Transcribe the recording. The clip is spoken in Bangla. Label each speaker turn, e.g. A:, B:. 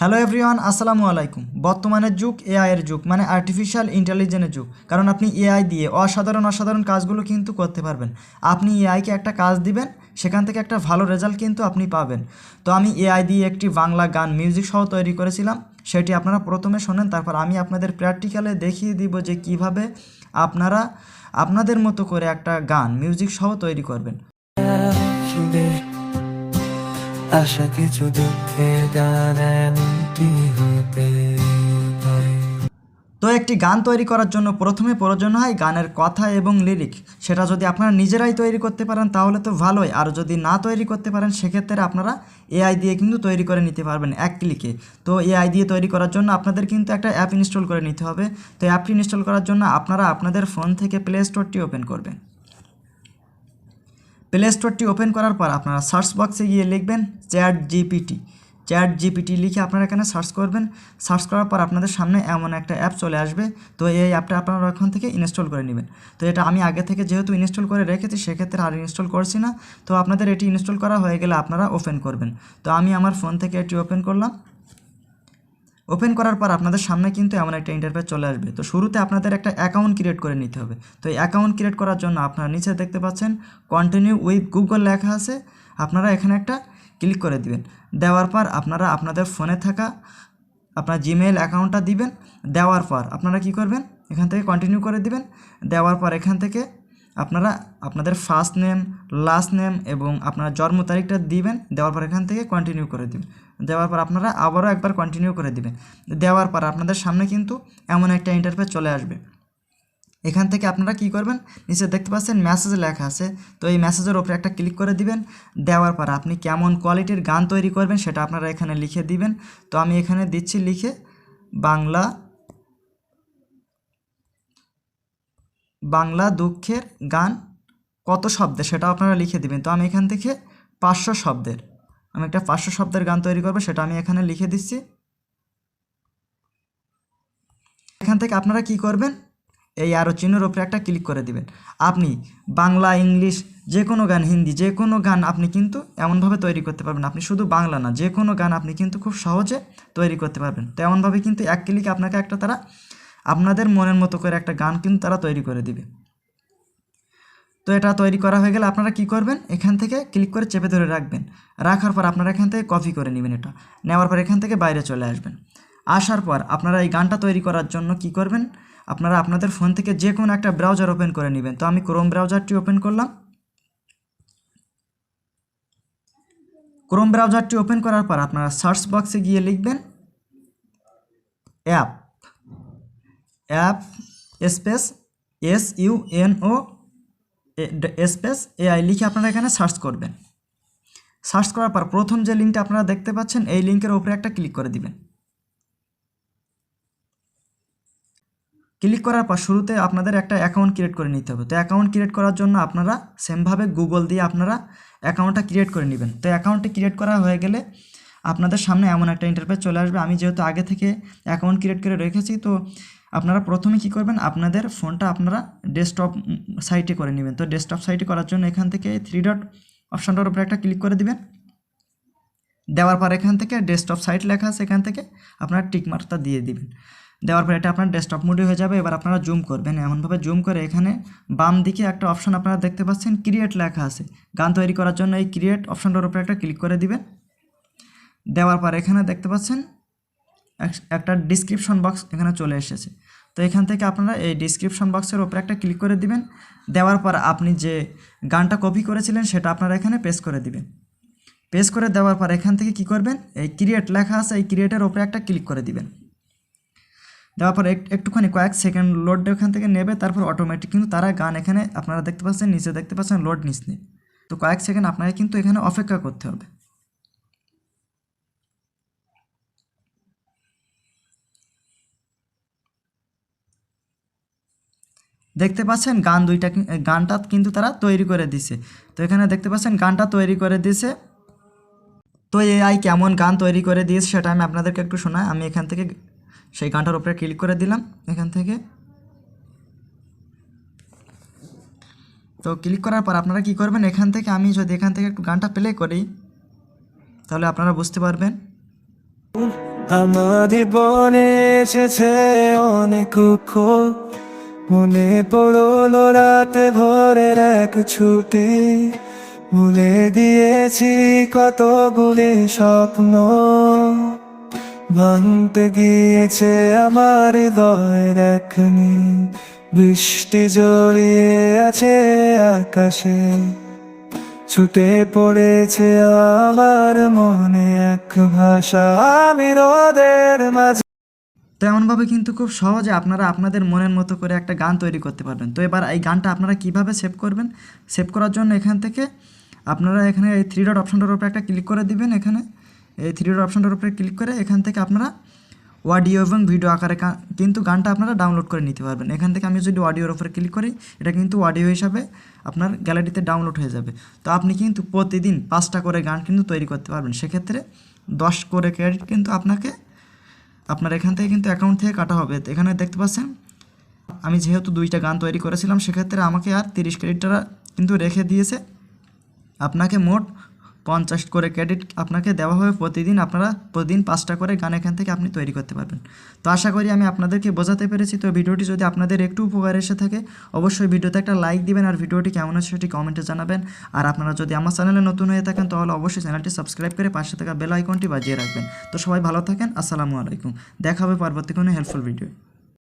A: হ্যালো এভরিওয়ান, আসসালামু আলাইকুম। বর্তমানের যুগ এআইয়ের যুগ, মানে আর্টিফিশিয়াল ইন্টেলিজেন্সের যুগ। কারণ আপনি এআই দিয়ে অসাধারণ কাজগুলো কিন্তু করতে পারবেন। আপনি এআইকে একটা কাজ দিবেন, সেখান থেকে একটা ভালো রেজাল্ট কিন্তু আপনি পাবেন। তো আমি এআই দিয়ে একটি বাংলা গান মিউজিক সহ তৈরি করেছিলাম, সেটি আপনারা প্রথমে শোনেন, তারপর আমি আপনাদের প্র্যাকটিক্যালে দেখিয়ে দিব যে কিভাবে আপনারা আপনাদের মতো করে একটা গান মিউজিক সহ তৈরি করবেন।
B: আশা কিছু দুঃখের গান এমনটি হতে পারে।
A: তো একটি গান তৈরি করার জন্য প্রথমে প্রয়োজন হয় গানের কথা এবং লিরিক। সেটা যদি আপনারা নিজেরাই তৈরি করতে পারেন তাহলে তো ভালোই, আর যদি না তৈরি করতে পারেন সেক্ষেত্রে আপনারা এআই দিয়ে কিন্তু তৈরি করে নিতে পারবেন এক ক্লিকে। তো এআই দিয়ে তৈরি করার জন্য আপনাদের কিন্তু একটা অ্যাপ ইনস্টল করে নিতে হবে। তো অ্যাপটি ইনস্টল করার জন্য আপনারা আপনাদের ফোন থেকে প্লে স্টোরটি ওপেন করবেন। প্লে স্টোরটি ওপেন করার পর আপনারা সার্চ বক্সে গিয়ে লিখবেন চ্যাট জিপিটি লিখে আপনারা এখানে সার্চ করবেন। সার্চ করার পর আপনাদের সামনে এমন একটা অ্যাপ চলে আসবে। তো এই অ্যাপটা আপনারা ওখান থেকে ইনস্টল করে নেবেন। তো এটা আমি আগে থেকে যেহেতু ইনস্টল করে রেখেছি সেক্ষেত্রে আর ইনস্টল করছি না। তো আপনাদের এটি ইনস্টল করা হয়ে গেলে আপনারা ওপেন করবেন। তো আমি আমার ফোন থেকে এটি ওপেন করলাম। ওপেন করার পর আপনাদের সামনে কিন্তু এমন একটা ইন্টারফেস চলে আসবে। তো শুরুতে আপনাদের একটা অ্যাকাউন্ট ক্রিয়েট করে নিতে হবে। তো এই অ্যাকাউন্ট ক্রিয়েট করার জন্য আপনারা নিচে দেখতে পাচ্ছেন কন্টিনিউ উইথ গুগল লেখা আছে, আপনারা এখানে একটা ক্লিক করে দিবেন। দেওয়ার পর আপনারা আপনাদের ফোনে থাকা আপনার জিমেইল অ্যাকাউন্টটা দিবেন। দেওয়ার পর আপনারা কি করবেন, এখান থেকে কন্টিনিউ করে দিবেন। দেওয়ার পর এখান থেকে আপনারা আপনাদের ফার্স্ট নেম, লাস্ট নেম এবং আপনার জন্ম তারিখটা দিবেন। দেওয়ার পর এখান থেকে কন্টিনিউ করে দিবেন। দেওয়ার পর আপনারা আবারও একবার কন্টিনিউ করে দিবেন। দেওয়ার পর আপনাদের সামনে কিন্তু এমন একটা ইন্টারফেস চলে আসবে। এখান থেকে আপনারা কি করবেন, নিচে দেখতে পাচ্ছেন মেসেজ লেখা আছে। তো এই মেসেজের ওপরে একটা ক্লিক করে দিবেন। দেওয়ার পর আপনি কেমন কোয়ালিটির গান তৈরি করবেন সেটা আপনারা এখানে লিখে দিবেন। তো আমি এখানে দিচ্ছি লিখে বাংলা দুঃখের গান কত শব্দে সেটা আপনারা লিখে দিবেন। তো আমি এখান থেকে 500 শব্দের আমি একটা 500 শব্দের গান তৈরি করবো, সেটা আমি এখানে লিখে দিচ্ছি। এখান থেকে আপনারা কি করবেন, এই অ্যারো চিহ্নের উপরে একটা ক্লিক করে দিবেন। আপনি বাংলা, ইংলিশ, যে কোনো গান, হিন্দি, যে কোনো গান আপনি কিন্তু এমনভাবে তৈরি করতে পারবেন। আপনি শুধু বাংলা না, যে কোনো গান আপনি কিন্তু খুব সহজে তৈরি করতে পারবেন। তো এমনভাবে কিন্তু এক ক্লিকে আপনাকে একটা তারা আপনাদের মনের মতো করে একটা গান কিন্তু তারা তৈরি করে দিবে। তো এটা তৈরি করা হয়ে গেলে আপনারা কি করবেন, এখান থেকে ক্লিক করে চেপে ধরে রাখবেন। রাখার পর আপনারা এখান থেকে কপি করে নেবেন। এটা নেওয়ার পর এখান থেকে বাইরে চলে আসবেন। আসার পর আপনারা এই গানটা তৈরি করার জন্য কি করবেন, আপনারা আপনাদের ফোন থেকে যে কোনো একটা ব্রাউজার ওপেন করে নেবেন। তো আমি ক্রোম ব্রাউজারটি ওপেন করলাম। ক্রোম ব্রাউজারটি ওপেন করার পর আপনারা সার্চ বক্সে গিয়ে লিখবেন app space SUNO space AI লিখে আপনারা এখানে সার্চ করবেন। সার্চ করার পর প্রথম যে লিঙ্কটা আপনারা দেখতে পাচ্ছেন এই লিঙ্কের উপরে একটা ক্লিক করে দিবেন। ক্লিক করার পর শুরুতে আপনাদের একটা অ্যাকাউন্ট ক্রিয়েট করে নিতে হবে। তো অ্যাকাউন্ট ক্রিয়েট করার জন্য আপনারা সেমভাবে গুগল দিয়ে আপনারা অ্যাকাউন্টটা ক্রিয়েট করে নেবেন। তো অ্যাকাউন্টটি ক্রিয়েট করা হয়ে গেলে আপনাদের সামনে এমন একটা ইন্টারফেস চলে আসবে। আমি যেহেতু আগে থেকে অ্যাকাউন্ট ক্রিয়েট করে রেখেছি, তো আপনারা প্রথমে কি করবেন, আপনাদের ফোনটা আপনারা ডেস্কটপ সাইটে করে নেবেন। তো ডেস্কটপ সাইটে করার জন্য এখান থেকে 3 ডট অপশানটার উপরে একটা ক্লিক করে দিবেন। দেওয়ার পর এখান থেকে ডেস্কটপ সাইট লেখা আছে, এখান থেকে আপনারা টিকমার্কটা দিয়ে দিবেন। দেওয়ার পর এটা আপনার ডেস্কটপ মোডে হয়ে যাবে। এবার আপনারা জুম করবেন, এমনভাবে জুম করে এখানে বাম দিকে একটা অপশান আপনারা দেখতে পাচ্ছেন ক্রিয়েট লেখা আছে। গান তৈরি করার জন্য এই ক্রিয়েট অপশানটার উপরে একটা ক্লিক করে দিবেন। দেওয়ার পর এখানে দেখতে পাচ্ছেন একটা ডিসক্রিপশন বক্স এখানে চলে এসেছে। তো এখান থেকে আপনারা এই ডিসক্রিপশন বক্সের উপরে একটা ক্লিক করে দিবেন। দেওয়ার পর আপনি যে গানটা কপি করেছিলেন সেটা আপনারা এখানে পেস্ট করে দিবেন। পেস্ট করে দেওয়ার পর এখান থেকে কি করবেন, এই ক্রিয়েট লেখা আছে এই ক্রিয়েটের উপরে একটা ক্লিক করে দিবেন। দেওয়ার পর একটুখানি কয়েক সেকেন্ড লোড এখান থেকে নেবে, তারপর অটোমেটিক কিন্তু তারা গান এখানে আপনারা দেখতে পাচ্ছেন, নিচে দেখতে পাচ্ছেন লোড নিচ্ছে। তো কয়েক সেকেন্ড আপনাকে কিন্তু এখানে অপেক্ষা করতে হবে। দেখতে পাচ্ছেন গানটা কিন্তু তারা তৈরি করে দিছে। তো এখানে দেখতে পাচ্ছেন গানটা তৈরি করে দিছে। তো AI কেমন গান তৈরি করে দিয়েছে সেটা আমি আপনাদেরকে একটু শোনাই। আমি এখান থেকে সেই গানটার উপরে ক্লিক করে দিলাম এখান থেকে। তো ক্লিক করার পর আপনারা কি করবেন, এখান থেকে আমি যদি এখান থেকে একটু গানটা প্লে করি তাহলে আপনারা বুঝতে পারবেন।
B: আমার জীবনে এসেছে অনেক দুঃখ, মনে পড়লো রাতে ভোরের এক ছুটি, ভুলে দিয়েছি কতগুলি স্বপ্ন, ভাঙতে গিয়েছে আমার হৃদয়ের এখনি, বৃষ্টি জড়িয়ে আছে আকাশে, ছুটে পড়েছে আমার মনে এক ভাষা, আমি রোদের মাঝে।
A: তো এমনভাবে কিন্তু খুব সহজে আপনারা আপনাদের মনের মতো করে একটা গান তৈরি করতে পারবেন। তো এবার এই গানটা আপনারা কিভাবে সেভ করবেন, সেভ করার জন্য এখান থেকে আপনারা এখানে এই থ্রি ডট অপশনটার উপরে একটা ক্লিক করে দিবেন। এখানে এই থ্রি ডট অপশনটার উপরে ক্লিক করে এখান থেকে আপনারা অডিও এবং ভিডিও আকারে কিন্তু গানটা আপনারা ডাউনলোড করে নিতে পারবেন। এখান থেকে আমি যদি অডিওর উপরে ক্লিক করি, এটা কিন্তু অডিও হিসাবে আপনার গ্যালারিতে ডাউনলোড হয়ে যাবে। তো আপনি কিন্তু প্রতিদিন 5টা করে গান কিন্তু তৈরি করতে পারবেন। সেক্ষেত্রে 10 করে ক্রেডিট কিন্তু আপনার এখান থেকে কিন্তু অ্যাকাউন্ট থেকে কাটা হবে। এখানে দেখতে পাচ্ছেন আমি যেহেতু 2টা গান তৈরি করেছিলাম, সেক্ষেত্রে আমাকে আর 30 ক্রেডিট টাকা কিন্তু রেখে দিয়েছে। আপনাকে মোট 50 করে ক্রেডিট আপনাকে দেওয়া হবে প্রতিদিন। আপনারা প্রতিদিন 5টা করে গান এখান থেকে আপনি তৈরি করতে পারবেন। তো আশা করি আমি আপনাদেরকে বোঝাতে পেরেছি। তো ভিডিওটি যদি আপনাদের একটু উপকার এসে থাকে, অবশ্যই ভিডিওতে একটা লাইক দিবেন, আর ভিডিওটি কেমন আছে সেটি কমেন্টে জানাবেন। আর আপনারা যদি আমার চ্যানেলে নতুন হয়ে থাকেন, তাহলে অবশ্যই চ্যানেলটি সাবস্ক্রাইব করে পাশে থাকা বেল আইকনটি বাজিয়ে রাখবেন। তো সবাই ভালো থাকেন, আসসালামু আলাইকুম। দেখা হবে পরবর্তী কোনো হেল্পফুল ভিডিও।